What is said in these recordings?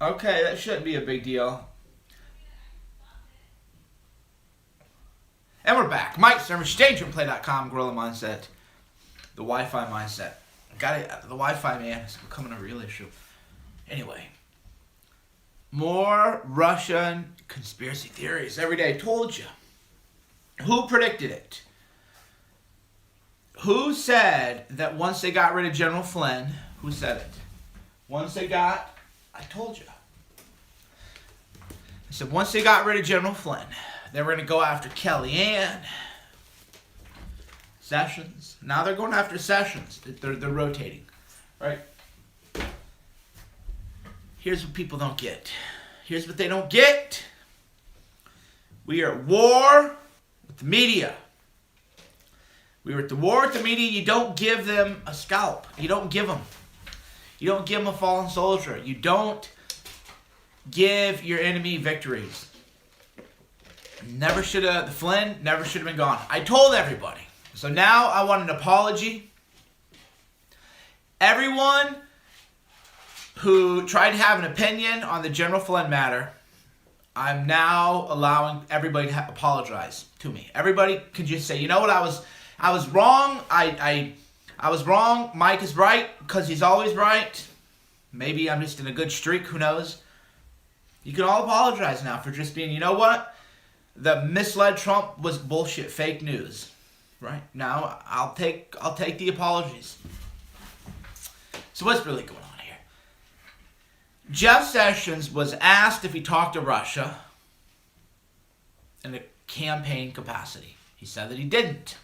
Okay, that shouldn't be a big deal. And we're back. Mike Cernovich, DangerPlay.com, Gorilla Mindset. The Wi-Fi mindset. Got it. The Wi-Fi, man, is becoming a real issue. Anyway. More Russian conspiracy theories every day. Told you. Who predicted it? Who said that once they got rid of General Flynn, who said it? Once they got, I told you. I said once they got rid of General Flynn, they were going to go after Kellyanne, Sessions. Now they're going after Sessions. They're rotating, right? Here's what people don't get. Here's what they don't get. We are at war with the media. We were at the war with the media. You don't give them a scalp. You don't give them. You don't give them a fallen soldier. You don't give your enemy victories. The Flynn never should have been gone. I told everybody. So now I want an apology. Everyone who tried to have an opinion on the General Flynn matter, I'm now allowing everybody to apologize to me. Everybody can just say, you know what, I was wrong. I was wrong. Mike is right because he's always right. Maybe I'm just in a good streak. Who knows? You can all apologize now for just being, you know what? The misled Trump was bullshit, fake news. Right? Now I'll take the apologies. So what's really going on here? Jeff Sessions was asked if he talked to Russia in a campaign capacity. He said that he didn't.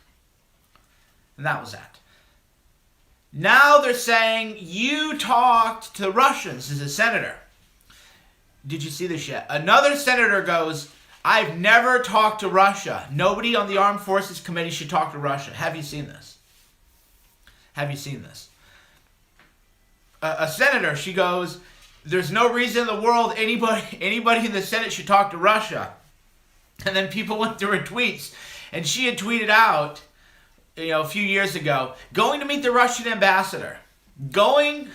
And that was that. Now they're saying you talked to Russians as a senator. Did you see this yet? Another senator goes, I've never talked to Russia. Nobody on the Armed Forces Committee should talk to Russia. Have you seen this? Have you seen this? A senator, she goes, there's no reason in the world anybody in the Senate should talk to Russia. And then people went through her tweets, and she had tweeted out, a few years ago, going to meet the Russian ambassador. Going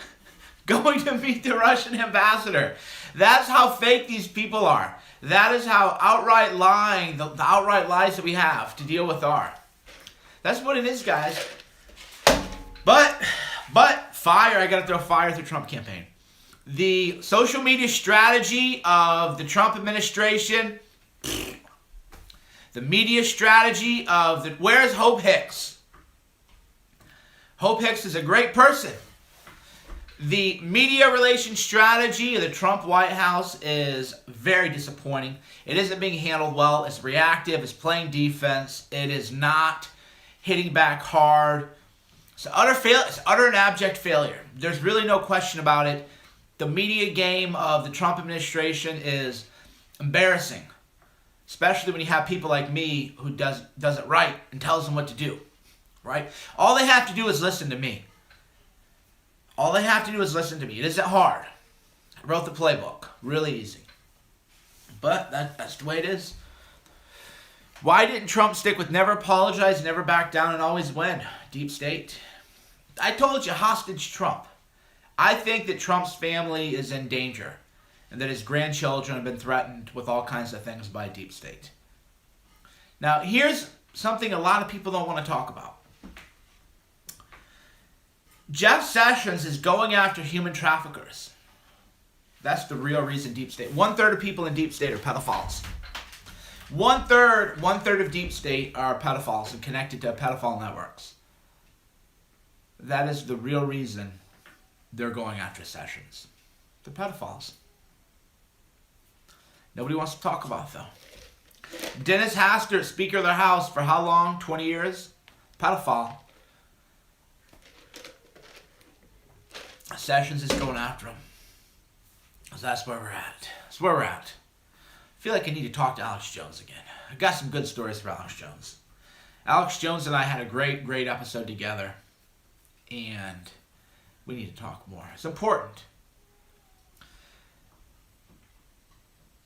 to meet the Russian ambassador. That's how fake these people are. That is how outright lying, the outright lies that we have to deal with are. That's what it is, guys. But fire, I gotta throw fire through the Trump campaign. The social media strategy of the Trump administration, the media strategy of where's Hope Hicks? Hope Hicks is a great person. The media relations strategy of the Trump White House is very disappointing. It isn't being handled well. It's reactive. It's playing defense. It is not hitting back hard. It's utter and abject failure. There's really no question about it. The media game of the Trump administration is embarrassing, especially when you have people like me who does it right and tells them what to do, right? All they have to do is listen to me. All they have to do is listen to me. It isn't hard. I wrote the playbook. Really easy. But that's the way it is. Why didn't Trump stick with never apologize, never back down, and always win? Deep state. I told you, hostage Trump. I think that Trump's family is in danger and that his grandchildren have been threatened with all kinds of things by deep state. Now, here's something a lot of people don't want to talk about. Jeff Sessions is going after human traffickers. That's the real reason deep state. 1/3 of people in deep state are pedophiles. One third of deep state are pedophiles and connected to pedophile networks. That is the real reason they're going after Sessions. The pedophiles. Nobody wants to talk about it, though. Dennis Hastert, Speaker of the House, for how long? 20 years? Pedophile. Sessions is going after him. So that's where we're at. That's where we're at. I feel like I need to talk to Alex Jones again. I've got some good stories for Alex Jones. Alex Jones and I had a great episode together. And we need to talk more. It's important.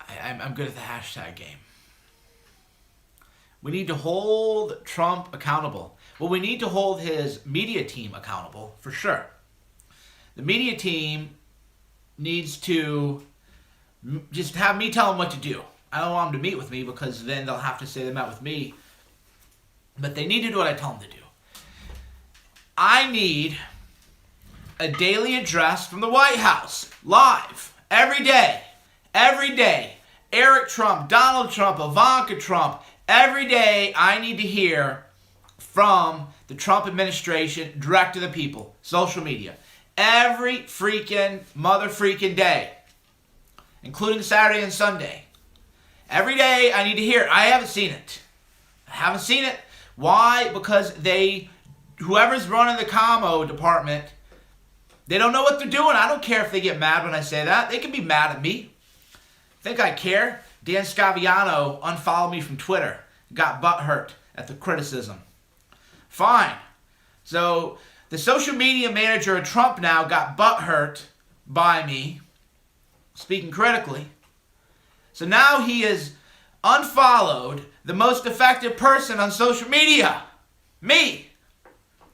I'm good at the hashtag game. We need to hold Trump accountable. Well, we need to hold his media team accountable, for sure. The media team needs to Just have me tell them what to do. I don't want them to meet with me because then they'll have to say they met with me. But they need to do what I tell them to do. I need a daily address from the White House, live, every day. Every day. Eric Trump, Donald Trump, Ivanka Trump. Every day I need to hear from the Trump administration direct to the people. Social media. Every freaking mother freaking day. Including Saturday and Sunday. Every day I need to hear it. I haven't seen it. Why? Because whoever's running the commo department, they don't know what they're doing. I don't care if they get mad when I say that. They can be mad at me. Think I care? Dan Scaviano unfollowed me from Twitter. Got butthurt at the criticism. Fine. So the social media manager of Trump now got butthurt by me, speaking critically. So now he has unfollowed the most effective person on social media. Me.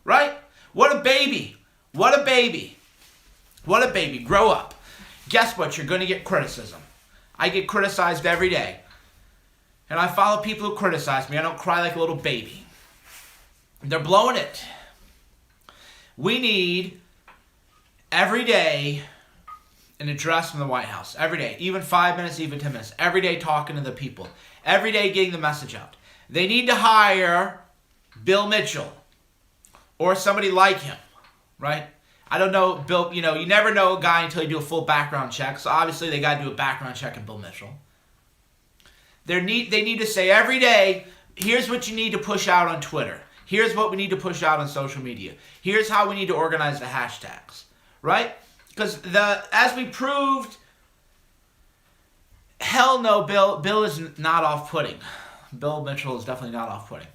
Right? What a baby. What a baby. What a baby. Grow up. Guess what? You're going to get criticism. I get criticized every day. And I follow people who criticize me. I don't cry like a little baby. They're blowing it. We need every day an address from the White House. Every day. Even 5 minutes, even 10 minutes. Every day talking to the people. Every day getting the message out. They need to hire Bill Mitchell. Or somebody like him. Right? I don't know, Bill, you never know a guy until you do a full background check. So obviously they got to do a background check on Bill Mitchell. They need to say every day, here's what you need to push out on Twitter. Here's what we need to push out on social media. Here's how we need to organize the hashtags. Right? Because as we proved, hell no, Bill is not off-putting. Bill Mitchell is definitely not off-putting.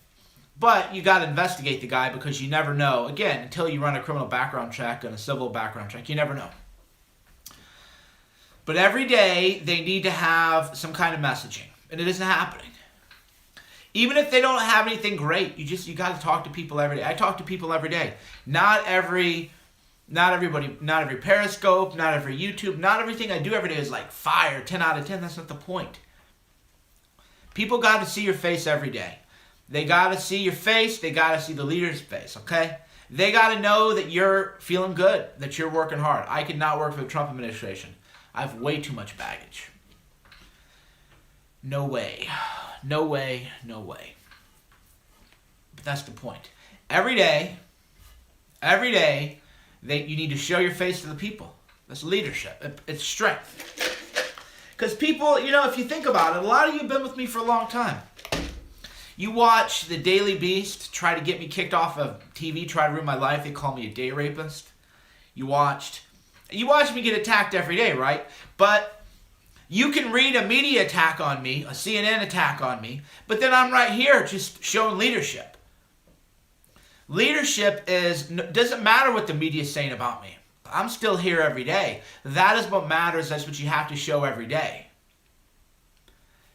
But you got to investigate the guy because you never know. Again, until you run a criminal background check and a civil background check, you never know. But every day they need to have some kind of messaging, and it isn't happening. Even if they don't have anything great, you got to talk to people every day. I talk to people every day. Not everybody, not every Periscope, not every YouTube, not everything I do every day is like fire, 10 out of 10. That's not the point. People got to see your face every day. They got to see your face. They got to see the leader's face, okay? They got to know that you're feeling good, that you're working hard. I could not work for the Trump administration. I have way too much baggage. No way. No way. No way. But that's the point. Every day, you need to show your face to the people. That's leadership. It's strength. Because people, if you think about it, a lot of you have been with me for a long time. You watch the Daily Beast try to get me kicked off of TV, try to ruin my life. They call me a day rapist. You watch me get attacked every day, right? But you can read a media attack on me, a CNN attack on me, but then I'm right here just showing leadership. Leadership doesn't matter what the media is saying about me. I'm still here every day. That is what matters. That's what you have to show every day.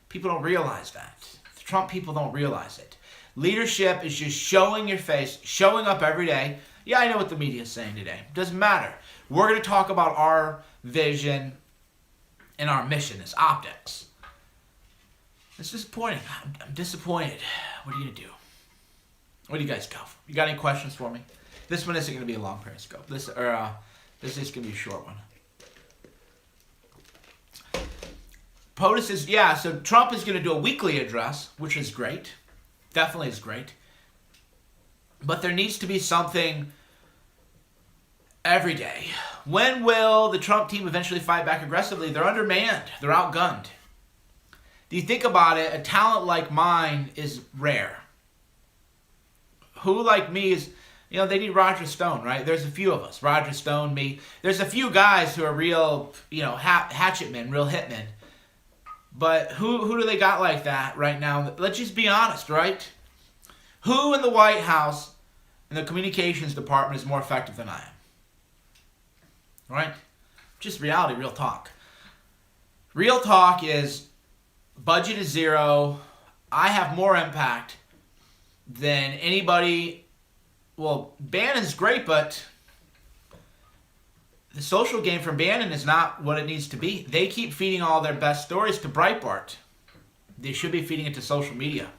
People don't realize that. Trump people don't realize it. Leadership is just showing your face, showing up every day. Yeah, I know what the media is saying today. Doesn't matter. We're going to talk about our vision and our mission as optics. It's disappointing. I'm disappointed. What are you going to do? What do you guys go for? You got any questions for me? This one isn't going to be a long Periscope. This is going to be a short one. POTUS is, so Trump is going to do a weekly address, which is great. Definitely is great. But there needs to be something every day. When will the Trump team eventually fight back aggressively? They're undermanned. They're outgunned. Do you think about it? A talent like mine is rare. Who like me is, they need Roger Stone, right? There's a few of us. Roger Stone, me. There's a few guys who are real, hatchet men, real hitmen. But who do they got like that right now? Let's just be honest, right? Who in the White House and the communications department is more effective than I am? Right? Just reality, real talk. Real talk is budget is zero. I have more impact than anybody. Well, Bannon's great, but the social game from Bannon is not what it needs to be. They keep feeding all their best stories to Breitbart. They should be feeding it to social media.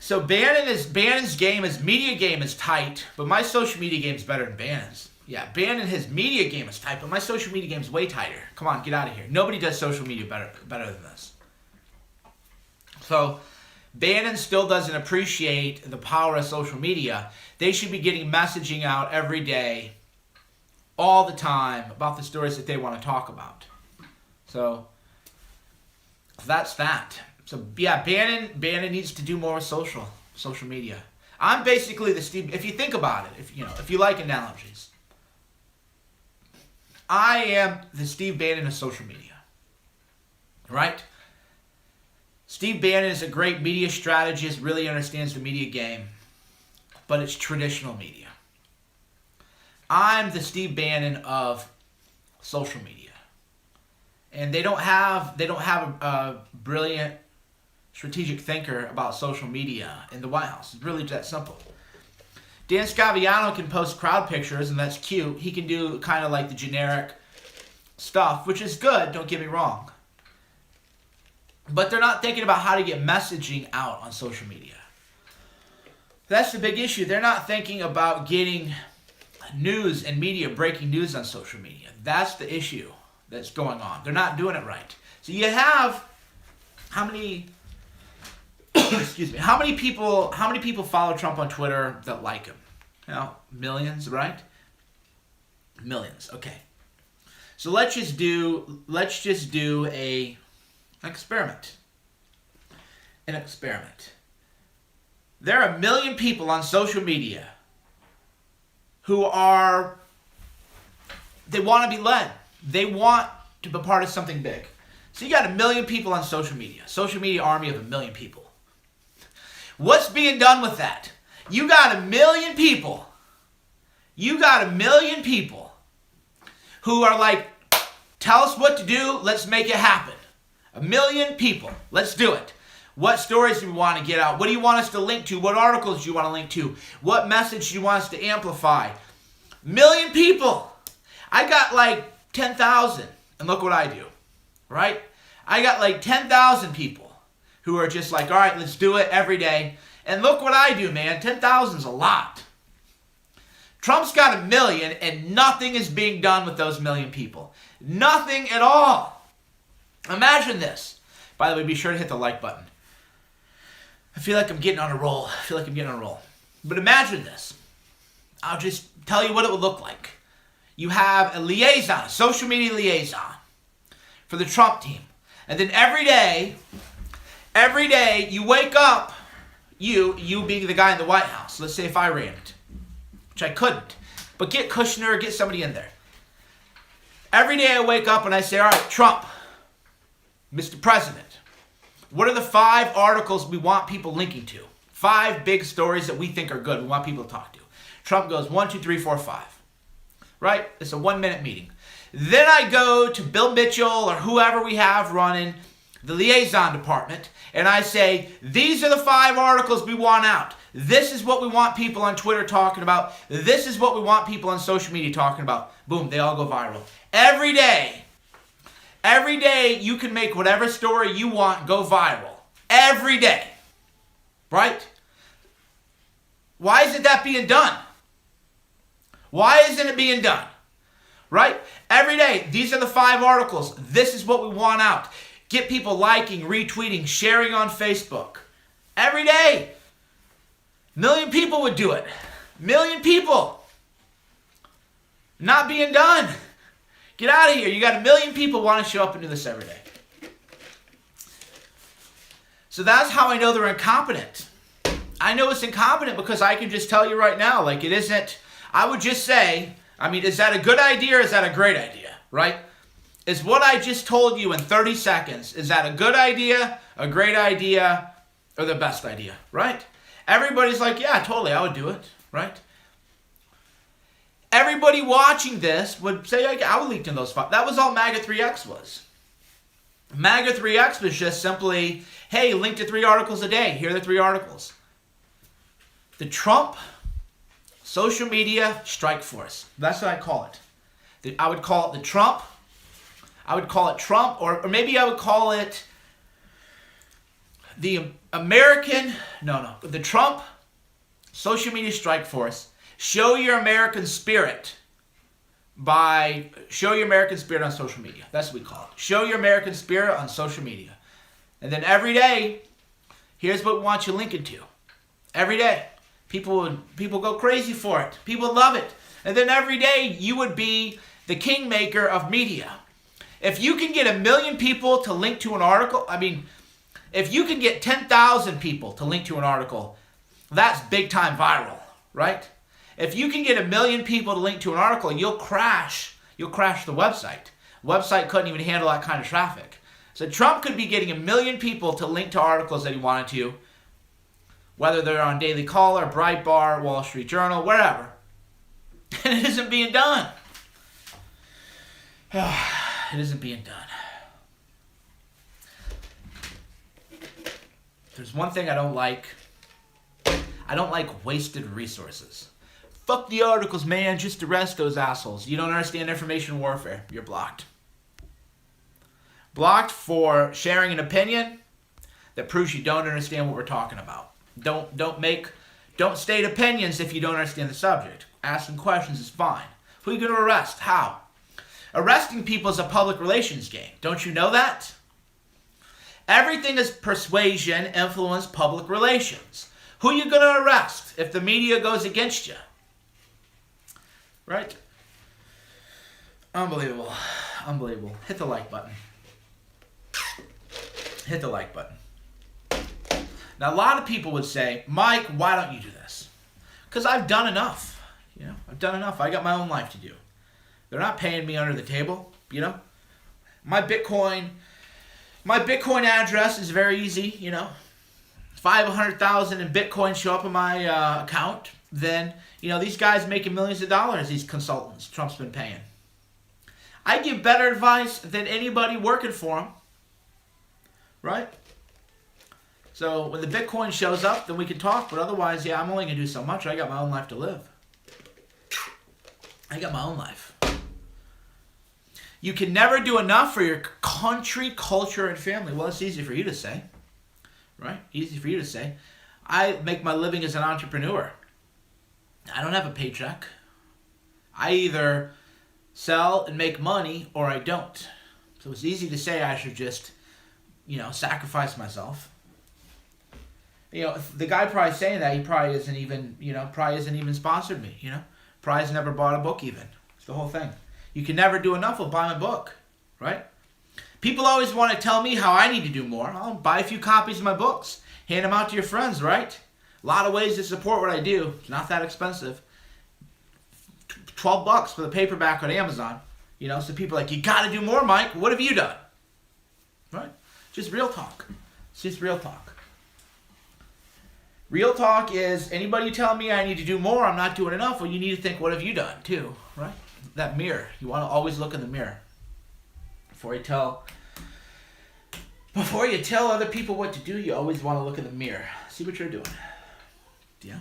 So Bannon's game, his media game is tight, but my social media game is better than Bannon's. Yeah, Bannon, his media game is tight, but my social media game is way tighter. Come on, get out of here. Nobody does social media better than this. So Bannon still doesn't appreciate the power of social media. They should be getting messaging out every day, all the time, about the stories that they want to talk about. So that's that. So yeah, Bannon needs to do more with social media. I'm basically the Steve. If you think about it, if you like analogies, I am the Steve Bannon of social media. Right? Steve Bannon is a great media strategist, really understands the media game, but it's traditional media. I'm the Steve Bannon of social media. And they don't have a brilliant strategic thinker about social media in the White House. It's really that simple. Dan Scaviano can post crowd pictures, and that's cute. He can do kind of like the generic stuff, which is good, don't get me wrong. But they're not thinking about how to get messaging out on social media. That's the big issue. They're not thinking about getting news and media, breaking news on social media. That's the issue that's going on. They're not doing it right. So you have how many excuse me, how many people follow Trump on Twitter that like him? Millions, right? Millions. Okay. So let's just do an experiment. An experiment. There are 1 million people on social media who they want to be led. They want to be part of something big. So you got 1 million people on social media. Social media army of 1 million people. What's being done with that? You got 1 million people. You got 1 million people who are like, tell us what to do. Let's make it happen. 1 million people. Let's do it. What stories do we want to get out? What do you want us to link to? What articles do you want to link to? What message do you want us to amplify? 1 million people. I got like 10,000. And look what I do. Right? I got like 10,000 people who are just like, all right, let's do it every day. And look what I do, man. 10,000 is a lot. Trump's got 1 million and nothing is being done with those 1 million people. Nothing at all. Imagine this. By the way, be sure to hit the like button. I feel like I'm getting on a roll. But imagine this. I'll just tell you what it would look like. You have a liaison, a social media liaison for the Trump team. And then every day you wake up, you being the guy in the White House. Let's say if I ran it, which I couldn't. But get Kushner, get somebody in there. Every day I wake up and I say, all right, Trump, Mr. President, what are the 5 articles we want people linking to? 5 big stories that we think are good, we want people to talk to. Trump goes 1, 2, 3, 4, 5. Right? It's a 1-minute meeting. Then I go to Bill Mitchell or whoever we have running the liaison department, and I say, these are the 5 articles we want out. This is what we want people on Twitter talking about. This is what we want people on social media talking about. Boom, they all go viral. Every day you can make whatever story you want go viral. Every day. Right? Why isn't that being done? Why isn't it being done? Right? Every day, these are the 5 articles. This is what we want out. Get people liking, retweeting, sharing on Facebook. Every day. 1 million people would do it. 1 million people. Not being done. Get out of here. You got 1 million people want to show up and do this every day. So that's how I know they're incompetent. I know it's incompetent because I can just tell you right now, like it isn't, I would just say, I mean, is that a good idea or is that a great idea, right? Is what I just told you in 30 seconds, is that a good idea, a great idea, or the best idea, right? Everybody's like, yeah, totally, I would do it, right? Everybody watching this would say, I would leak in those 5. That was all MAGA 3X was. MAGA 3X was just simply, hey, link to 3 articles a day. Here are the 3 articles. The Trump Social media strike force. That's what I call it. I would call it the Trump. I would call it Trump, or maybe I would call it the American, the Trump social media strike force. Show your American spirit show your American spirit on social media. That's what we call it. Show your American spirit on social media. And then every day, here's what we want you linking to. Every day. People go crazy for it. People love it. And then every day, you would be the kingmaker of media. If you can get 1 million people to link to an article, if you can get 10,000 people to link to an article, that's big time viral, right? If you can get 1 million people to link to an article, you'll crash the website. Website couldn't even handle that kind of traffic. So Trump could be getting 1 million people to link to articles that he wanted to, whether they're on Daily Caller, Breitbart, Wall Street Journal, wherever. And it isn't being done. It isn't being done. There's one thing I don't like. I don't like wasted resources. Fuck the articles, man. Just arrest those assholes. You don't understand information warfare. You're blocked. Blocked for sharing an opinion that proves you don't understand what we're talking about. Don't state opinions if you don't understand the subject. Asking questions is fine. Who are you going to arrest? How? Arresting people is a public relations game. Don't you know that? Everything is persuasion, influence, public relations. Who are you going to arrest if the media goes against you? Right? Unbelievable. Unbelievable. Hit the like button. Hit the like button. Now, a lot of people would say, Mike, why don't you do this? Because I've done enough. I've done enough. I got my own life to do. They're not paying me under the table, My Bitcoin address is very easy, 500,000 in Bitcoin show up in my account. Then, these guys making millions of dollars, these consultants Trump's been paying. I give better advice than anybody working for him. Right? So when the Bitcoin shows up, then we can talk. But otherwise, I'm only going to do so much. I got my own life to live. I got my own life. You can never do enough for your country, culture, and family. Well, it's easy for you to say. Right? Easy for you to say. I make my living as an entrepreneur. I don't have a paycheck. I either sell and make money or I don't. So it's easy to say I should just, sacrifice myself. The guy probably saying that, he probably isn't even sponsored me, Probably has never bought a book even. It's the whole thing. You can never do enough with buying a book, right? People always want to tell me how I need to do more. I'll buy a few copies of my books. Hand them out to your friends, right? A lot of ways to support what I do. It's not that expensive. $12 for the paperback on Amazon. So people are like, you got to do more, Mike. What have you done? Right? Just real talk. It's just real talk. Real talk is anybody telling me I need to do more, I'm not doing enough. Well, you need to think, what have you done too, right? That mirror. You want to always look in the mirror before you tell other people what to do. You always want to look in the mirror, see what you're doing. Yeah.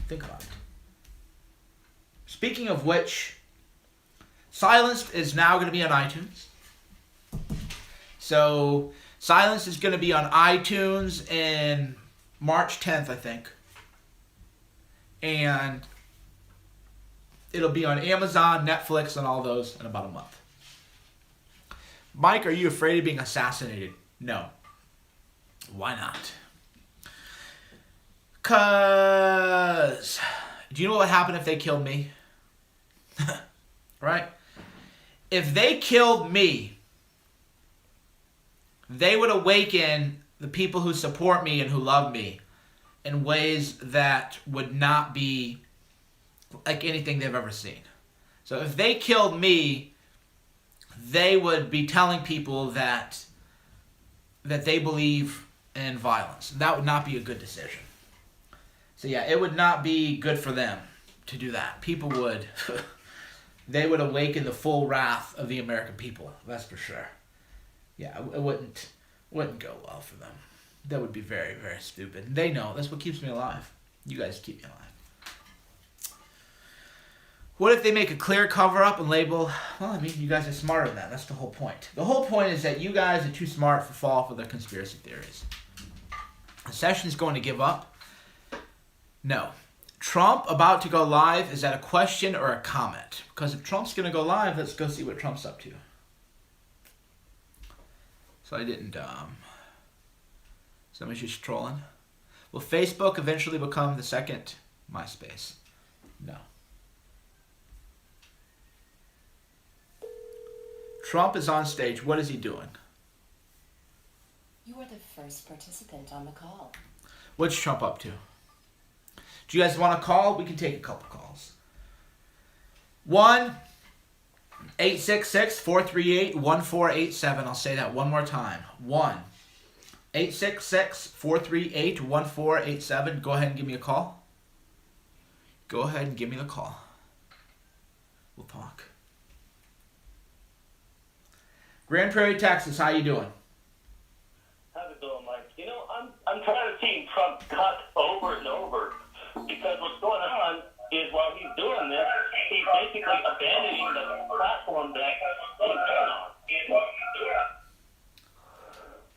Think about it. Speaking of which, Silenced is now going to be on iTunes. So Silence is going to be on iTunes in March 10th, I think. And it'll be on Amazon, Netflix, and all those in about a month. Mike, are you afraid of being assassinated? No. Why not? Because do you know what would happen if they killed me? Right? If they killed me, they would awaken the people who support me and who love me in ways that would not be like anything they've ever seen. So if they killed me, they would be telling people that they believe in violence. That would not be a good decision. So yeah, it would not be good for them to do that. People would, they would awaken the full wrath of the American people. That's for sure. Yeah, it wouldn't go well for them. That would be very, very stupid. They know. That's what keeps me alive. You guys keep me alive. What if they make a clear cover-up and label, well, I mean, you guys are smarter than that. That's the whole point. The whole point is that you guys are too smart to fall for the conspiracy theories. Sessions going to give up? No. Trump about to go live, is that a question or a comment? Because if Trump's going to go live, let's go see what Trump's up to. So I didn't, somebody's just trolling. Will Facebook eventually become the second MySpace? No. Trump is on stage. What is he doing? You are the first participant on the call. What's Trump up to? Do you guys want to call? We can take a couple calls. 1-866-438-1487. I'll say that one more time. 1-866-438-1487. Go ahead and give me a call. Go ahead and give me the call. We'll talk. Grand Prairie, Texas. How you doing? How's it going, Mike? You know, I'm tired of seeing Trump cut over and over because what's going on is while he's doing this, he's basically abandoning the platform that he's been on.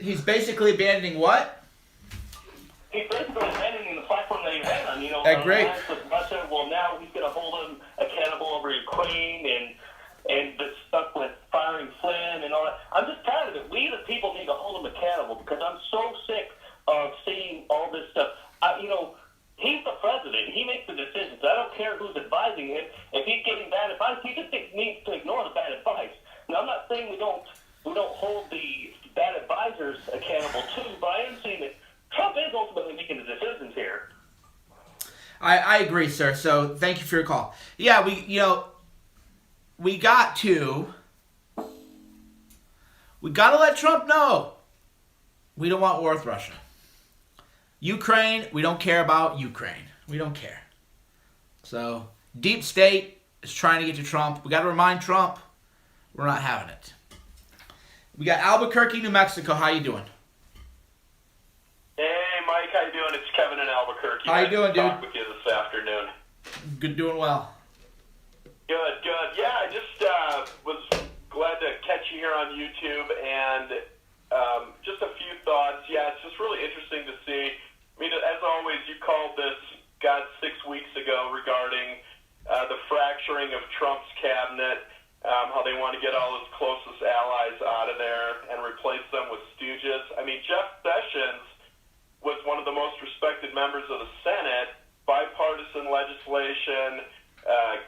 He's basically abandoning what? He's basically abandoning the platform that he's been on. You know, great. With Russia, well, now he's going to hold him accountable over Ukraine and the stuff with firing Flynn and all that. I'm just tired of it. We, the people, need to hold him accountable because I'm so sick of seeing all this stuff. You know, he's the president. He makes the decisions. I don't care who's advising him. If he's getting bad advice, he just needs to ignore the bad advice. Now, I'm not saying we don't hold the bad advisors accountable too, but I am saying that Trump is ultimately making the decisions here. I agree, sir. So thank you for your call. Yeah, we got to let Trump know we don't want war with Russia. Ukraine, we don't care about Ukraine. We don't care. So deep state is trying to get to Trump. We got to remind Trump we're not having it. We got Albuquerque, New Mexico. How you doing? Hey, Mike. How you doing? It's Kevin in Albuquerque. How you doing, dude? Talk with you this afternoon. Good, doing well. Good. Yeah, I just was glad to catch you here on YouTube, and just a few thoughts. Yeah, it's just really interesting to see. I mean, as always, you called this, 6 weeks ago regarding the fracturing of Trump's cabinet, how they want to get all his closest allies out of there and replace them with stooges. I mean, Jeff Sessions was one of the most respected members of the Senate, bipartisan legislation,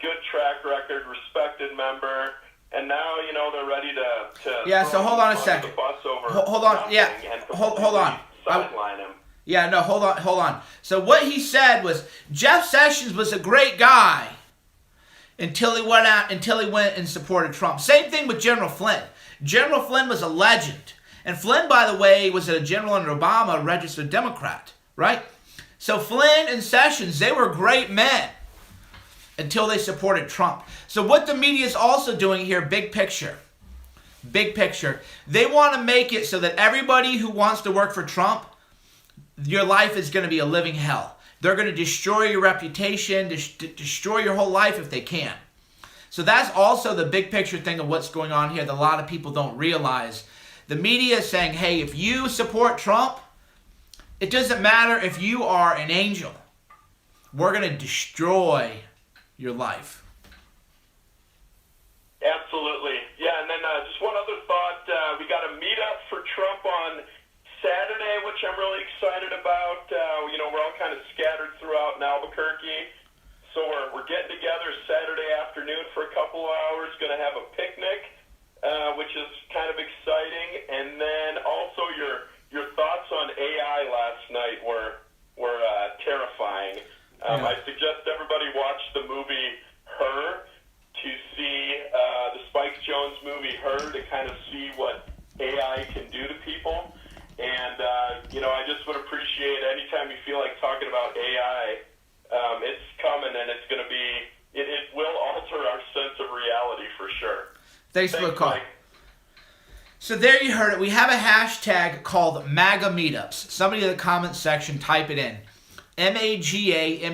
good track record, respected member, and now, you know, they're ready to yeah, so hold on a second. Hold on. Yeah. Hold on. Sideline him. Yeah, no, hold on. So what he said was Jeff Sessions was a great guy until he went and supported Trump. Same thing with General Flynn. General Flynn was a legend. And Flynn, by the way, was a general under Obama, a registered Democrat, right? So Flynn and Sessions, they were great men until they supported Trump. So what the media is also doing here, big picture, they want to make it so that everybody who wants to work for Trump, your life is going to be a living hell. They're going to destroy your reputation, destroy your whole life if they can. So that's also the big picture thing of what's going on here that a lot of people don't realize. The media is saying, hey, if you support Trump, it doesn't matter if you are an angel. We're going to destroy your life. Absolutely. Yeah, and then just one other thought. We got a meetup for Trump on Saturday, which I'm really excited about. You know, we're all kind of scattered throughout in Albuquerque. So we're getting together Saturday afternoon for a couple of hours, going to have a picnic, which is kind of exciting. And then also your thoughts on AI last night were terrifying. I suggest everybody watch the movie Her to see the Spike Jonze movie Her to kind of see what AI can do to people. And, you know, I just would appreciate anytime you feel like talking about AI, it's coming and it's going to be, it will alter our sense of reality for sure. Thanks for the call. Mike. So there you heard it. We have a hashtag called MAGA Meetups. Somebody in the comments section, type it in. MAGA,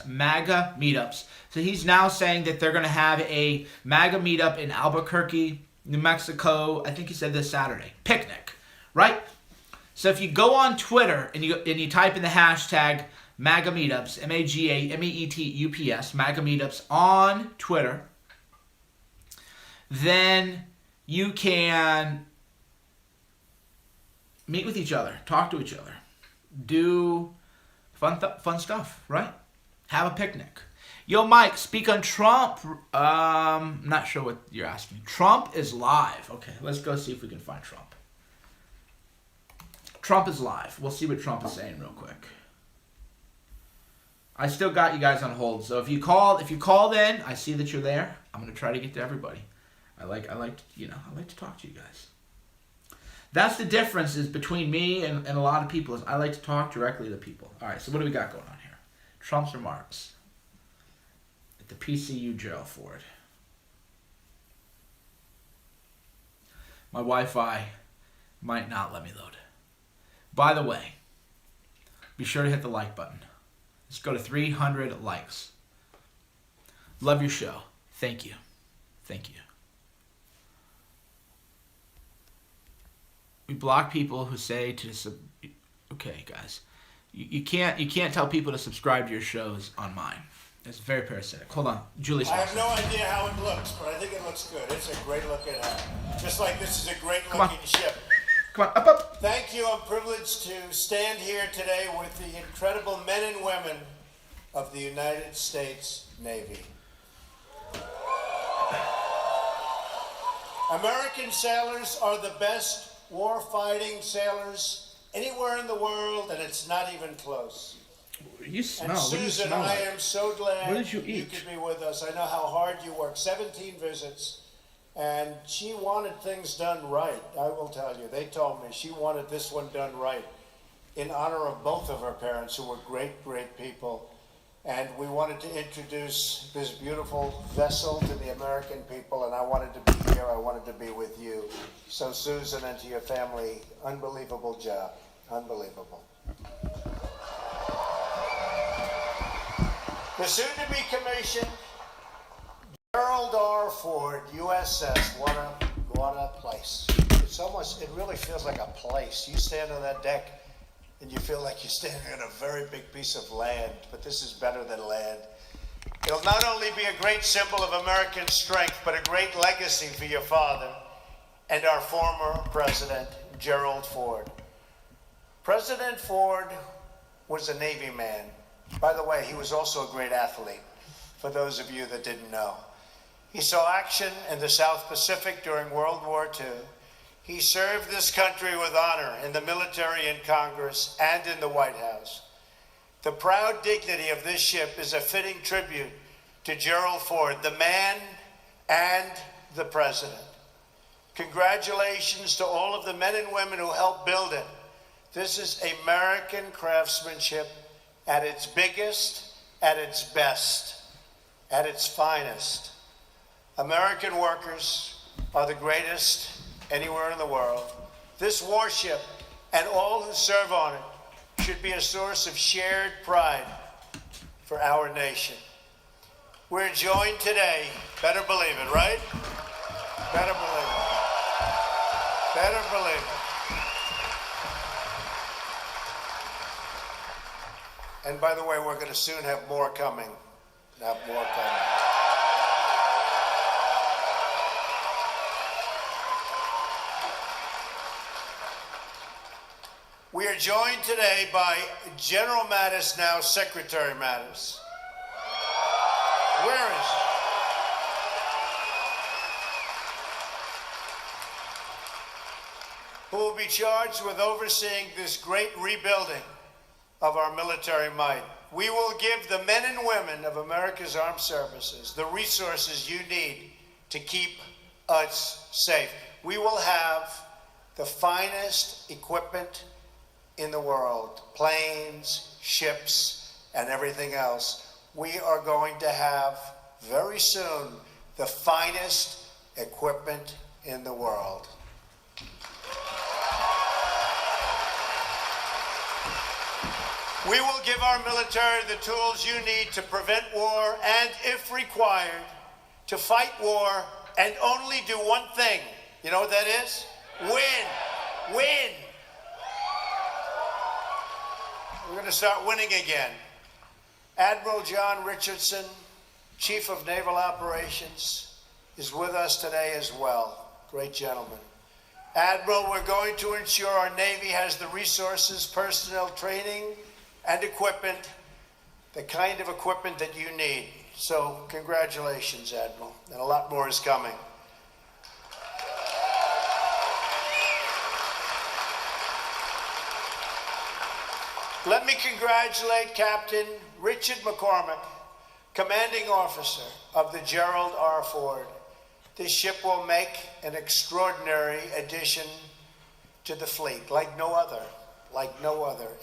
MAGA meetups. So he's now saying that they're going to have a MAGA meetup in Albuquerque, New Mexico. I think he said this Saturday. Picnic, right? So if you go on Twitter and you type in the hashtag MAGA meetups, MAGA, MAGA meetups on Twitter, then you can meet with each other, talk to each other, do fun stuff, right? Have a picnic. Yo, Mike, speak on Trump. Not sure what you're asking. Trump is live. Okay, let's go see if we can find Trump. Trump is live. We'll see what Trump is saying real quick. I still got you guys on hold. So if you called in, I see that you're there. I'm gonna try to get to everybody. I like to talk to you guys. That's the difference is between me and a lot of people is I like to talk directly to people. All right, so what do we got going on here? Trump's remarks at the PCU Gerald Ford. My Wi-Fi might not let me load. By the way, be sure to hit the like button. Let's go to 300 likes. Love your show. Thank you. Thank you. We block people who say to okay, guys, you can't tell people to subscribe to your shows on mine. It's very parasitic. Hold on, Julie's. I have no idea how it looks, but I think it looks good. It's a great looking hat. Just like this is a great looking ship. Come on, up. Thank you. I'm privileged to stand here today with the incredible men and women of the United States Navy. American sailors are the best war-fighting sailors anywhere in the world, and it's not even close. You smell. And What do you Susan, smell I like? am so glad What did you eat? could be with us. I know how hard you work. 17 visits, and she wanted things done right. I will tell you. They told me she wanted this one done right in honor of both of her parents, who were great, great people. And we wanted to introduce this beautiful vessel to the American people, and I wanted to be here. I wanted to be with you. So, Susan, and to your family, unbelievable job. Unbelievable. The soon-to-be commissioned Gerald R. Ford, USS. What a place. It really feels like a place. You stand on that deck, and you feel like you're standing on a very big piece of land, but this is better than land. It'll not only be a great symbol of American strength, but a great legacy for your father and our former president, Gerald Ford. President Ford was a Navy man. By the way, he was also a great athlete, for those of you that didn't know. He saw action in the South Pacific during World War II. He served this country with honor in the military and Congress and in the White House. The proud dignity of this ship is a fitting tribute to Gerald Ford, the man and the president. Congratulations to all of the men and women who helped build it. This is American craftsmanship at its biggest, at its best, at its finest. American workers are the greatest anywhere in the world. This warship and all who serve on it should be a source of shared pride for our nation. We're joined today, better believe it, right? Better believe it. Better believe it. And by the way, we're going to soon have more coming. We are joined today by General Mattis, now Secretary Mattis. Where is he? Who will be charged with overseeing this great rebuilding of our military might. We will give the men and women of America's armed services the resources you need to keep us safe. We will have the finest equipment in the world, planes, ships, and everything else. We are going to have very soon the finest equipment in the world. We will give our military the tools you need to prevent war and, if required, to fight war and only do one thing. You know what that is? Win. Win. We're going to start winning again. Admiral John Richardson, Chief of Naval Operations, is with us today as well. Great gentleman. Admiral, we're going to ensure our Navy has the resources, personnel, training, and equipment, the kind of equipment that you need. So congratulations, Admiral, and a lot more is coming. Let me congratulate Captain Richard McCormick, Commanding Officer of the Gerald R. Ford. This ship will make an extraordinary addition to the fleet, like no other.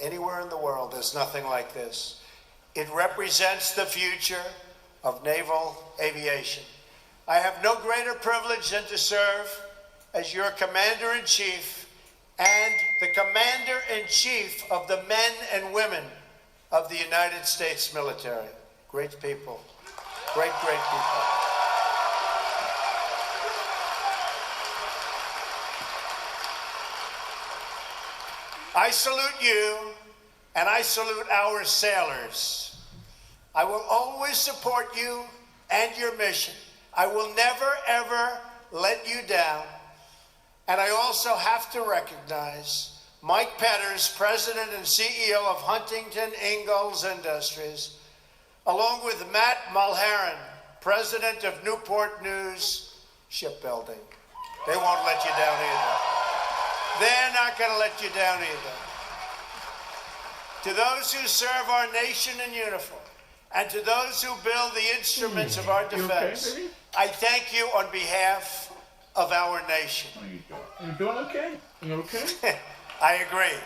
Anywhere in the world, there's nothing like this. It represents the future of naval aviation. I have no greater privilege than to serve as your Commander-in-Chief and the Commander-in-Chief of the men and women of the United States military. Great people. Great people. I salute you, and I salute our sailors. I will always support you and your mission. I will never, ever let you down. And I also have to recognize Mike Petters, President and CEO of Huntington Ingalls Industries, along with Matt Mulheron, President of Newport News Shipbuilding. They won't let you down either. They're not going to let you down either. To those who serve our nation in uniform, and to those who build the instruments of our defense, okay, I thank you on behalf of our nation. You doing okay? You okay? I agree.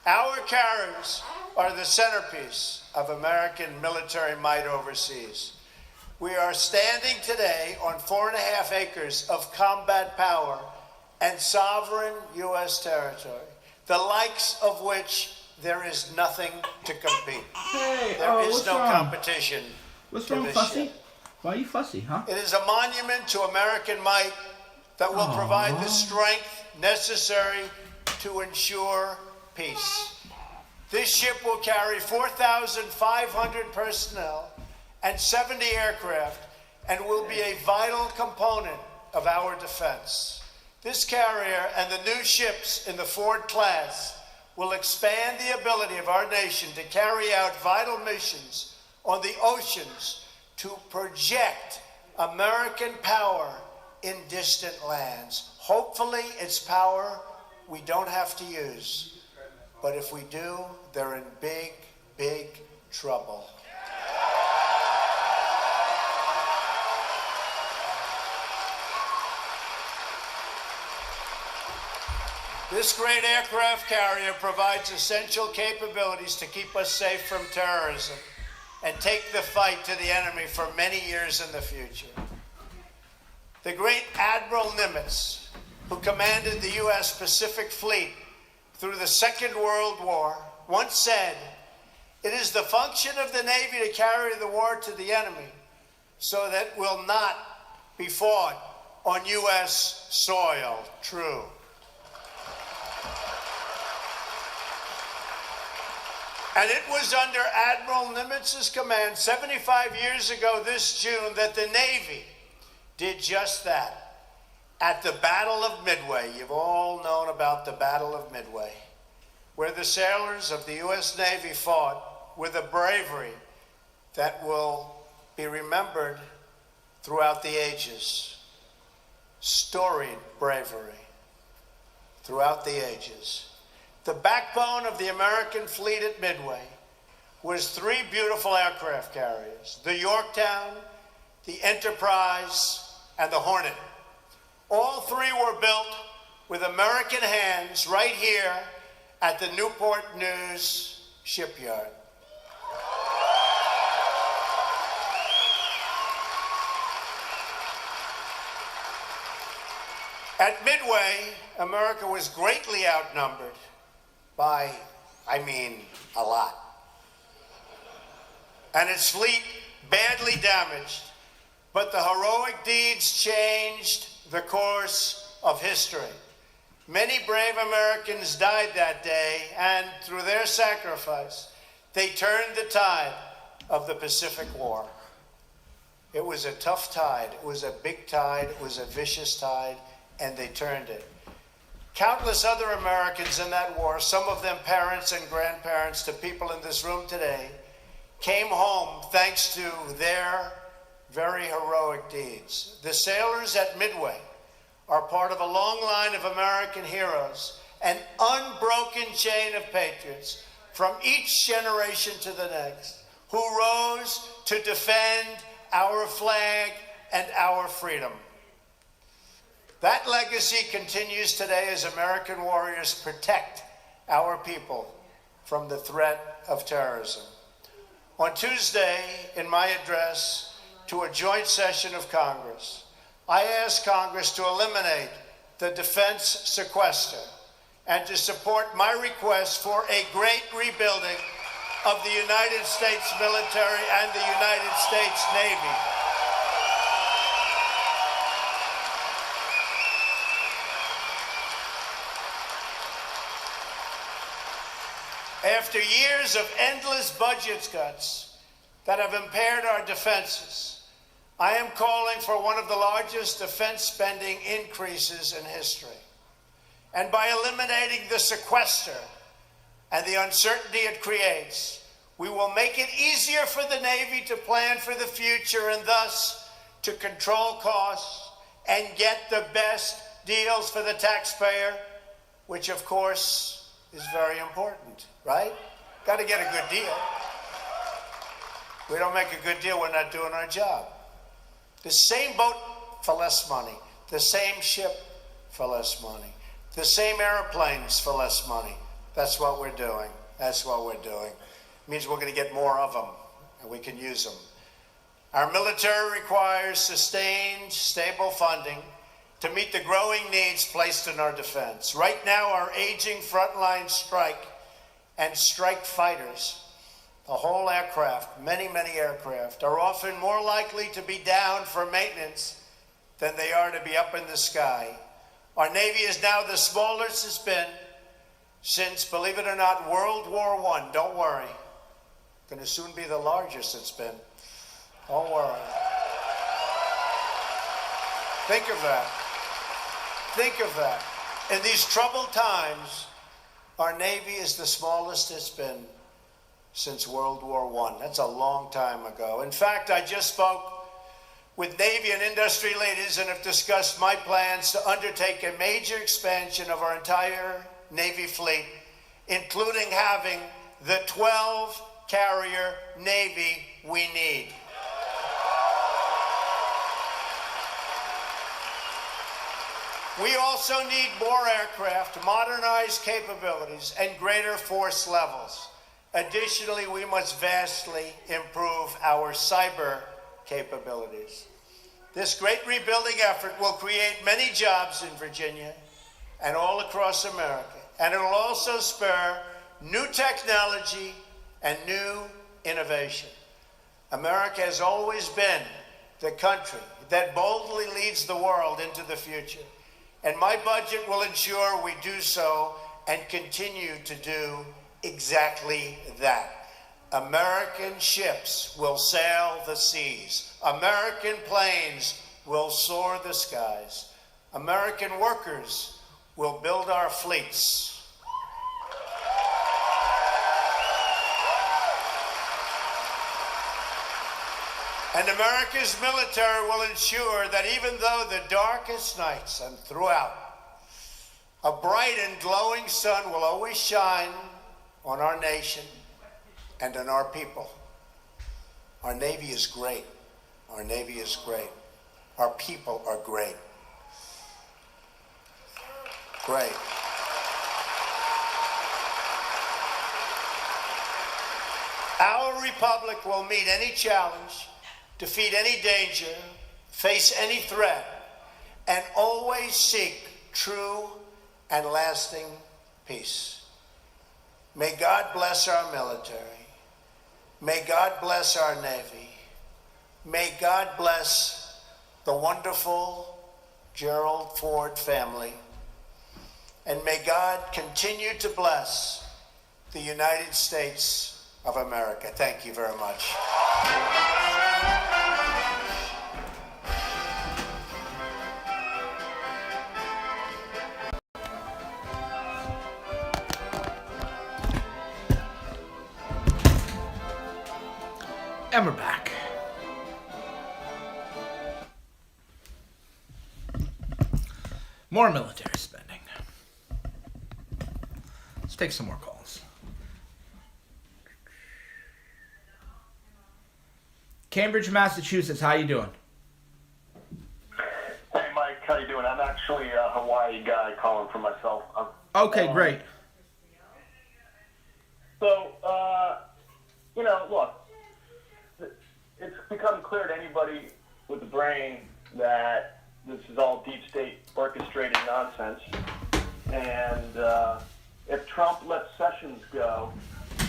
Our carriers are the centerpiece of American military might overseas. We are standing today on 4.5 acres of combat power and sovereign U.S. territory, the likes of which there is nothing to compete. Hey, There is what's no wrong? competition. What's to wrong, this Fussy? ship. Why are you fussy, huh? It is a monument to American might that will provide the strength necessary to ensure peace. This ship will carry 4,500 personnel and 70 aircraft and will be a vital component of our defense. This carrier and the new ships in the Ford class will expand the ability of our nation to carry out vital missions on the oceans to project American power in distant lands. Hopefully, it's power we don't have to use. But if we do, they're in big, big trouble. This great aircraft carrier provides essential capabilities to keep us safe from terrorism and take the fight to the enemy for many years in the future. The great Admiral Nimitz, who commanded the U.S. Pacific Fleet through the Second World War, once said, "It is the function of the Navy to carry the war to the enemy so that it will not be fought on U.S. soil." True. And it was under Admiral Nimitz's command 75 years ago this June that the Navy did just that. At the Battle of Midway, you've all known about the Battle of Midway, where the sailors of the U.S. Navy fought with a bravery that will be remembered throughout the ages. Storied bravery throughout the ages. The backbone of the American fleet at Midway was 3 beautiful aircraft carriers, the Yorktown, the Enterprise, and the Hornet. All 3 were built with American hands right here at the Newport News shipyard. At Midway, America was greatly outnumbered by, I mean, a lot. And its fleet badly damaged, but the heroic deeds changed the course of history. Many brave Americans died that day, and through their sacrifice, they turned the tide of the Pacific War. It was a tough tide. It was a big tide. It was a vicious tide, and they turned it. Countless other Americans in that war, some of them parents and grandparents to people in this room today, came home thanks to their very heroic deeds. The sailors at Midway are part of a long line of American heroes, an unbroken chain of patriots from each generation to the next, who rose to defend our flag and our freedom. That legacy continues today as American warriors protect our people from the threat of terrorism. On Tuesday, in my address to a joint session of Congress, I asked Congress to eliminate the defense sequester and to support my request for a great rebuilding of the United States military and the United States Navy. After years of endless budget cuts that have impaired our defenses, I am calling for one of the largest defense spending increases in history. And by eliminating the sequester and the uncertainty it creates, we will make it easier for the Navy to plan for the future and thus to control costs and get the best deals for the taxpayer, which of course is very important, right? Got to get a good deal. We don't make a good deal, we're not doing our job. The same boat for less money, the same ship for less money, the same airplanes for less money. That's what we're doing. That's what we're doing. It means we're going to get more of them, and we can use them. Our military requires sustained, stable funding to meet the growing needs placed in our defense. Right now, our aging frontline strike and strike fighters, the whole aircraft, many, many aircraft, are often more likely to be down for maintenance than they are to be up in the sky. Our Navy is now the smallest it's been since, believe it or not, World War I. Don't worry. Going to soon be the largest it's been. Don't worry. Think of that. Think of that. In these troubled times, our Navy is the smallest it's been since World War I. That's a long time ago. In fact, I just spoke with Navy and industry leaders and have discussed my plans to undertake a major expansion of our entire Navy fleet, including having the 12-carrier Navy we need. We also need more aircraft, modernized capabilities, and greater force levels. Additionally, we must vastly improve our cyber capabilities. This great rebuilding effort will create many jobs in Virginia and all across America, and it will also spur new technology and new innovation. America has always been the country that boldly leads the world into the future, and my budget will ensure we do so and continue to do exactly that. American ships will sail the seas. American planes will soar the skies. American workers will build our fleets. And America's military will ensure that even though the darkest nights and throughout, a bright and glowing sun will always shine on our nation and on our people. Our Navy is great. Our Navy is great. Our people are great. Great. Our republic will meet any challenge, defeat any danger, face any threat, and always seek true and lasting peace. May God bless our military. May God bless our Navy. May God bless the wonderful Gerald Ford family. And may God continue to bless the United States of America. Thank you very much. And we're back. More military spending. Let's take some more calls. Cambridge, Massachusetts, how you doing? Hey, Mike, how you doing? I'm actually a Hawaii guy calling for myself. Okay, great. So, look, it's become clear to anybody with a brain that this is all deep state orchestrated nonsense. And if Trump lets Sessions go,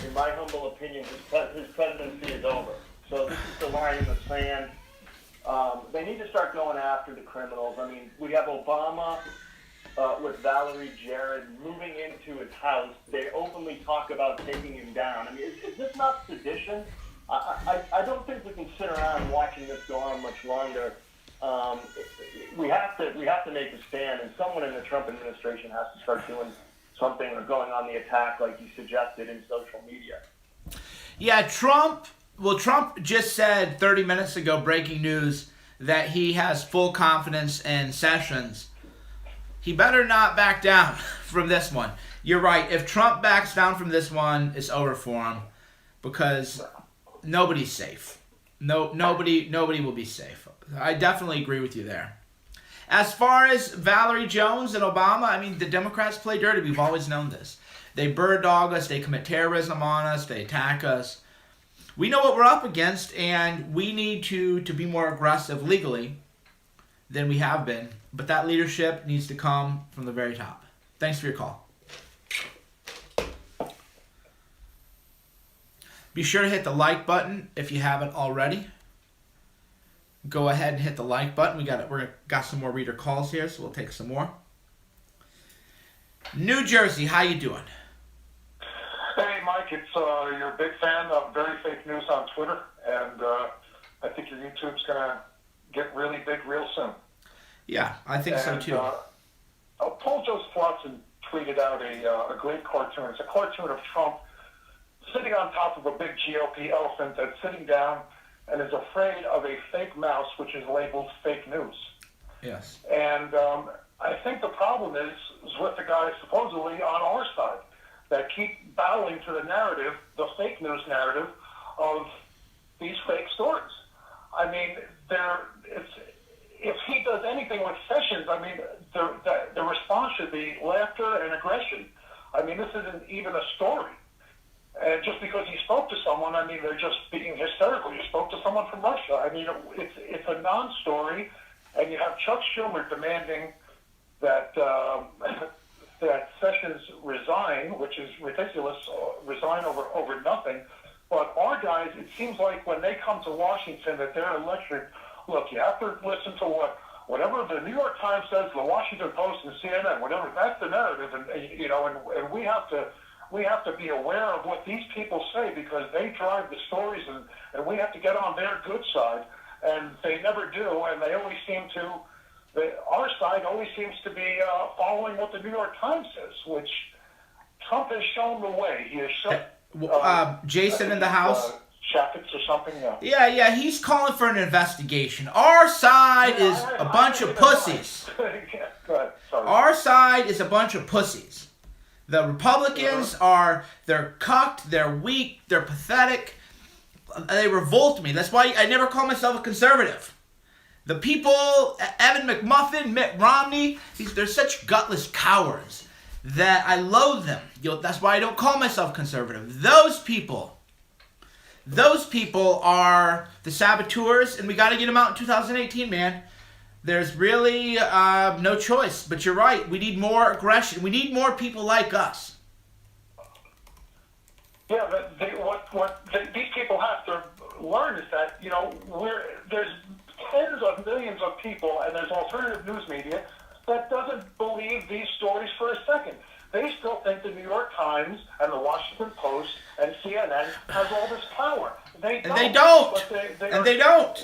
in my humble opinion, his presidency is over. So this is the line in the sand. They need to start going after the criminals. I mean, we have Obama with Valerie Jarrett moving into his house. They openly talk about taking him down. I mean, is this not sedition? I don't think we can sit around watching this go on much longer. We have to make a stand, and someone in the Trump administration has to start doing something or going on the attack like you suggested in social media. Yeah, Trump just said 30 minutes ago, breaking news, that he has full confidence in Sessions. He better not back down from this one. You're right. If Trump backs down from this one, it's over for him, because nobody's safe. Nobody will be safe. I definitely agree with you there. As far as Valerie Jones and Obama, I mean, the Democrats play dirty. We've always known this. They bird dog us. They commit terrorism on us. They attack us. We know what we're up against, and we need to be more aggressive legally than we have been. But that leadership needs to come from the very top. Thanks for your call. Be sure to hit the like button if you haven't already. Go ahead and hit the like button. We got some more reader calls here, so we'll take some more. New Jersey, how you doing? Hey, Mike, it's you're a big fan of Very Fake News on Twitter, and I think your YouTube's going to get really big real soon. Yeah, I think so too. Paul Joseph Watson tweeted out a great cartoon. It's a cartoon of Trump sitting on top of a big GOP elephant that's sitting down and is afraid of a fake mouse, which is labeled fake news. Yes. And I think the problem is with the guys supposedly on our side that keep bowing to the narrative, the fake news narrative of these fake stories. I mean, if he does anything with Sessions, I mean, the response should be laughter and aggression. I mean, this isn't even a story. And just because he spoke to someone, I mean, they're just being hysterical. You spoke to someone from Russia. I mean, it's a non-story, and you have Chuck Schumer demanding that that Sessions resign, which is ridiculous, resign over nothing. But our guys, it seems like when they come to Washington that they're electric. Look, you have to listen to whatever the New York Times says, the Washington Post and CNN, whatever, that's the narrative. And we have to be aware of what these people say, because they drive the stories, and we have to get on their good side, and they never do, and they always seem to, our side always seems to be following what the New York Times says, which Trump has shown the way. He has shown... Jason in the house? Chaffetz or something, Yeah, he's calling for an investigation. Our side is a bunch of pussies. Go ahead, sorry. Our side is a bunch of pussies. The Republicans they're cucked, they're weak, they're pathetic. They revolt me. That's why I never call myself a conservative. The people, Evan McMuffin, Mitt Romney, they're such gutless cowards that I loathe them. That's why I don't call myself conservative. Those people are the saboteurs, and we got to get them out in 2018, man. There's really no choice. But you're right. We need more aggression. We need more people like us. Yeah, but these people have to learn is that, there's tens of millions of people, and there's alternative news media that doesn't believe these stories for a second. They still think the New York Times and the Washington Post and CNN has all this power. They don't.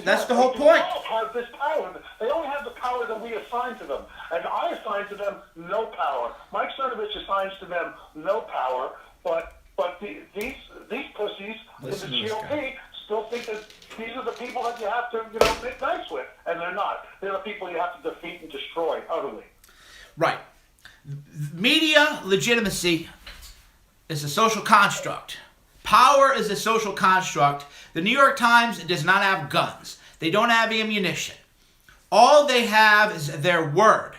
That's the whole point. They don't have this power. They only have the power that we assign to them. And I assign to them no power. Mike Cernovich assigns to them no power. But these pussies in the GOP still think that these are the people that you have to, make nice with. And they're not. They're the people you have to defeat and destroy utterly. Right. Media legitimacy is a social construct. Power is a social construct. The New York Times does not have guns. They don't have ammunition. All they have is their word.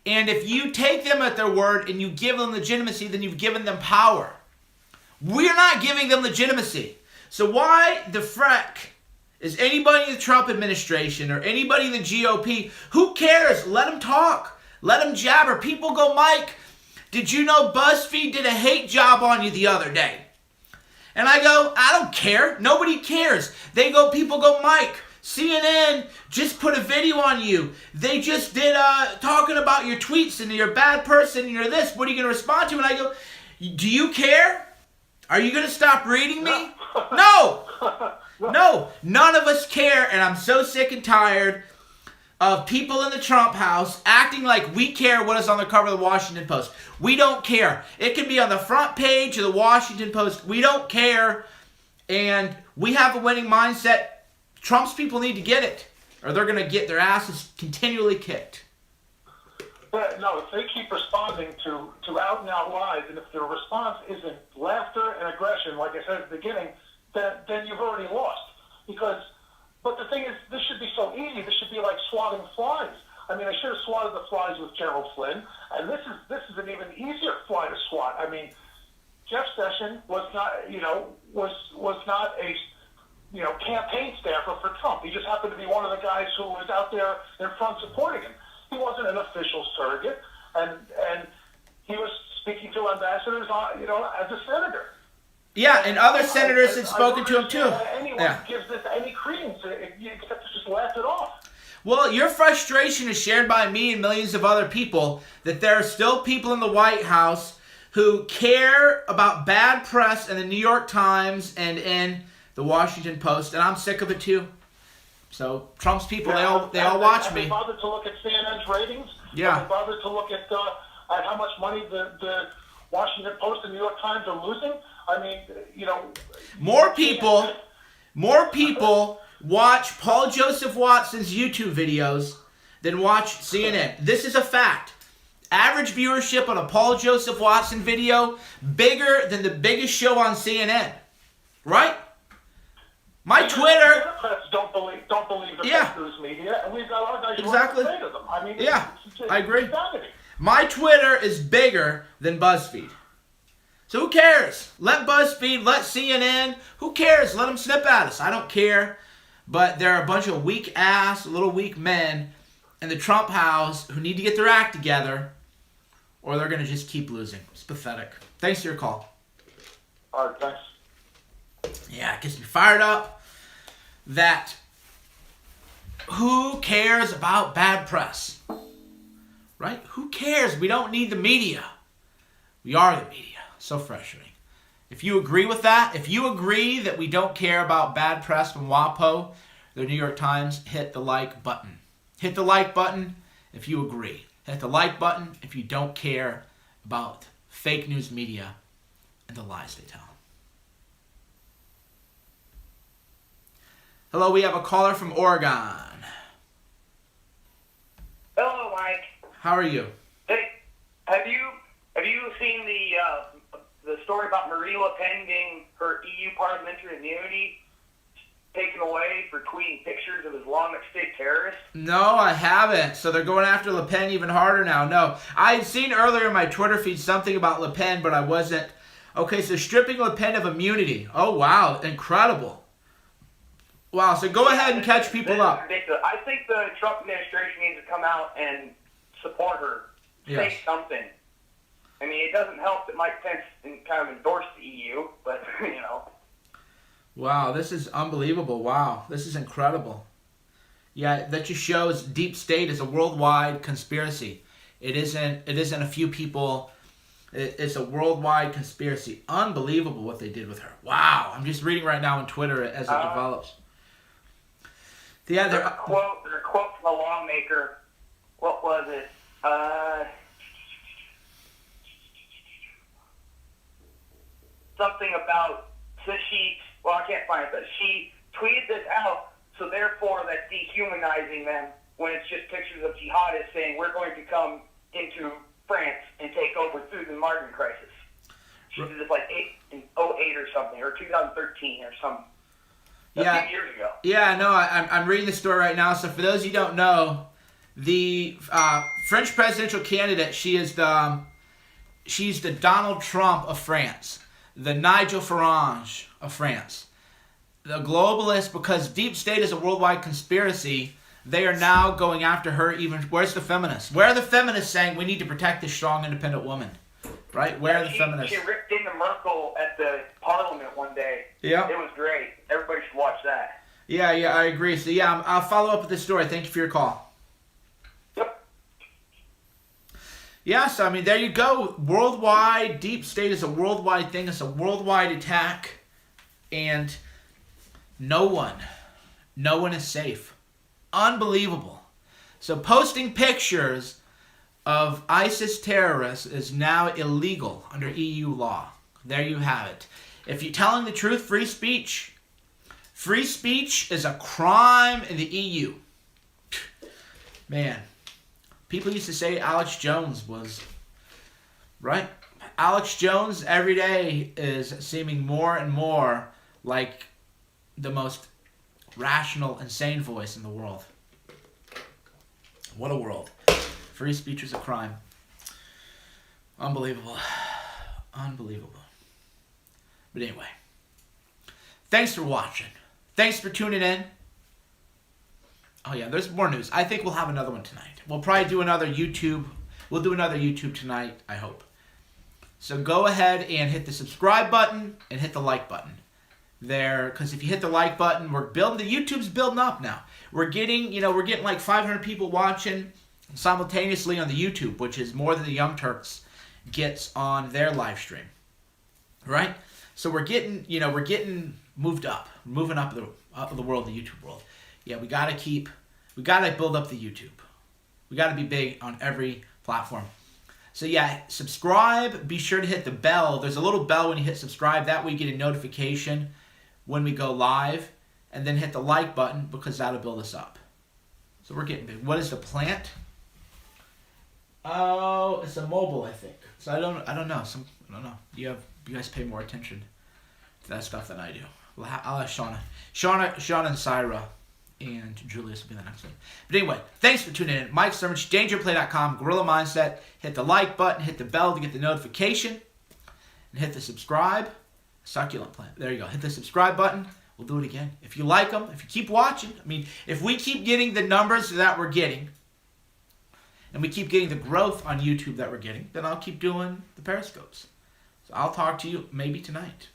And if you take them at their word and you give them legitimacy, then you've given them power. We're not giving them legitimacy. So why the frack is anybody in the Trump administration or anybody in the GOP, who cares? Let them talk. Let them jabber. People go, Mike, did you know BuzzFeed did a hate job on you the other day? And I go, I don't care. Nobody cares. People go, Mike, CNN just put a video on you. They just did talking about your tweets and you're a bad person and you're this. What are you going to respond to? And I go, do you care? Are you going to stop reading me? No. No. None of us care. And I'm so sick and tired of people in the Trump house acting like we care what is on the cover of the Washington Post. We don't care. It can be on the front page of the Washington Post. We don't care. And we have a winning mindset. Trump's people need to get it, or they're going to get their asses continually kicked. But no, if they keep responding to out-and-out lies, and if their response isn't laughter and aggression, like I said at the beginning, then you've already lost. But the thing is, this should be so easy. This should be like swatting flies. I mean, I should have swatted the flies with General Flynn, and this is an even easier fly to swat. I mean, Jeff Sessions was not, was not a, campaign staffer for Trump. He just happened to be one of the guys who was out there in front supporting him. He wasn't an official surrogate, and he was speaking to ambassadors, as a senator. Yeah, and other senators had spoken to him too. Anyone gives this any credence except to just laugh it off. Well, your frustration is shared by me and millions of other people that there are still people in the White House who care about bad press in the New York Times and in the Washington Post, and I'm sick of it too. So Trump's people, they all watch me. Have they bothered to look at CNN's ratings? Yeah. Have they bothered to look at how much money the Washington Post and New York Times are losing? I mean, More people watch Paul Joseph Watson's YouTube videos than watch CNN. This is a fact. Average viewership on a Paul Joseph Watson video bigger than the biggest show on CNN. Right? My Twitter. Democrats don't believe the fake news media, and we've got our guys exactly. to say to them. I mean, I agree. Insanity. My Twitter is bigger than BuzzFeed. So who cares? Let BuzzFeed, let CNN, who cares? Let them snip at us. I don't care. But there are a bunch of weak-ass, little weak men in the Trump house who need to get their act together, or they're going to just keep losing. It's pathetic. Thanks for your call. All right, thanks. Yeah, it gets me fired up that who cares about bad press? Right? Who cares? We don't need the media. We are the media. So frustrating. If you agree with that, if you agree that we don't care about bad press from WAPO, the New York Times, hit the like button. Hit the like button if you agree. Hit the like button if you don't care about fake news media and the lies they tell. Hello, we have a caller from Oregon. Hello, Mike. How are you? Hey, have you seen the story about Marie Le Pen getting her EU parliamentary immunity taken away for tweeting pictures of Islamic State terrorists? No, I haven't. So they're going after Le Pen even harder now. No, I had seen earlier in my Twitter feed something about Le Pen, but I wasn't. Okay, so stripping Le Pen of immunity. Oh, wow. Incredible. Wow, so go ahead and catch people This is up. ridiculous. I think the Trump administration needs to come out and support her. Yes. Say something. I mean, it doesn't help that Mike Pence kind of endorsed the EU, but, you know. Wow, this is unbelievable. Wow, this is incredible. Yeah, that just shows deep state is a worldwide conspiracy. It isn't a few people. It's a worldwide conspiracy. Unbelievable what they did with her. Wow, I'm just reading right now on Twitter as it develops. Yeah, There's a quote from a lawmaker. What was it? Something about, I can't find it, but she tweeted this out, so therefore that's dehumanizing them when it's just pictures of jihadists saying we're going to come into France and take over through the migrant crisis. She did this like in 2008 or something, or 2013 or something. A few years ago. Yeah, no, I'm reading the story right now. So for those you don't know, the French presidential candidate, she's the Donald Trump of France, the Nigel Farage of France, the globalist. Because deep state is a worldwide conspiracy, they are now going after her. Even where's the feminists? Where are the feminists saying we need to protect this strong, independent woman? Right? Where are the feminists? She ripped into Merkel at the Parliament one day. Yeah. It was great. Everybody should watch that. Yeah, I agree. So yeah, I'll follow up with this story. Thank you for your call. Yep. Yeah, so I mean, there you go. Worldwide, deep state is a worldwide thing. It's a worldwide attack, and no one is safe. Unbelievable. So posting pictures of ISIS terrorists is now illegal under EU law. There you have it. If you're telling the truth, free speech is a crime in the EU. Man, people used to say Alex Jones was, right? Alex Jones every day is seeming more and more like the most rational, insane voice in the world. What a world. Free speech is a crime. Unbelievable. Unbelievable. But anyway, thanks for watching. Thanks for tuning in. Oh yeah, there's more news. I think we'll have another one tonight. We'll probably do another YouTube. We'll do another YouTube tonight, I hope. So go ahead and hit the subscribe button and hit the like button. There, because if you hit the like button, we're building. The YouTube's building up now. We're getting like 500 people watching simultaneously on the YouTube, which is more than the Young Turks gets on their live stream. Right? So we're getting moved up, moving up the world, the YouTube world. Yeah, we gotta build up the YouTube. We gotta be big on every platform. So yeah, subscribe. Be sure to hit the bell. There's a little bell when you hit subscribe. That way you get a notification when we go live. And then hit the like button because that'll build us up. So we're getting big. What is the plant? Oh, it's a mobile, I think. So I don't know. I don't know. You guys pay more attention to that stuff than I do. Well, I'll ask Shauna and Syra and Julius will be the next one. But anyway, thanks for tuning in. Mike Cernovich, dangerplay.com, Gorilla Mindset. Hit the like button, hit the bell to get the notification, and hit the subscribe. Succulent plant. There you go. Hit the subscribe button. We'll do it again. If you like them, if you keep watching, I mean, if we keep getting the numbers that we're getting, and we keep getting the growth on YouTube that we're getting, then I'll keep doing the Periscopes. So I'll talk to you maybe tonight.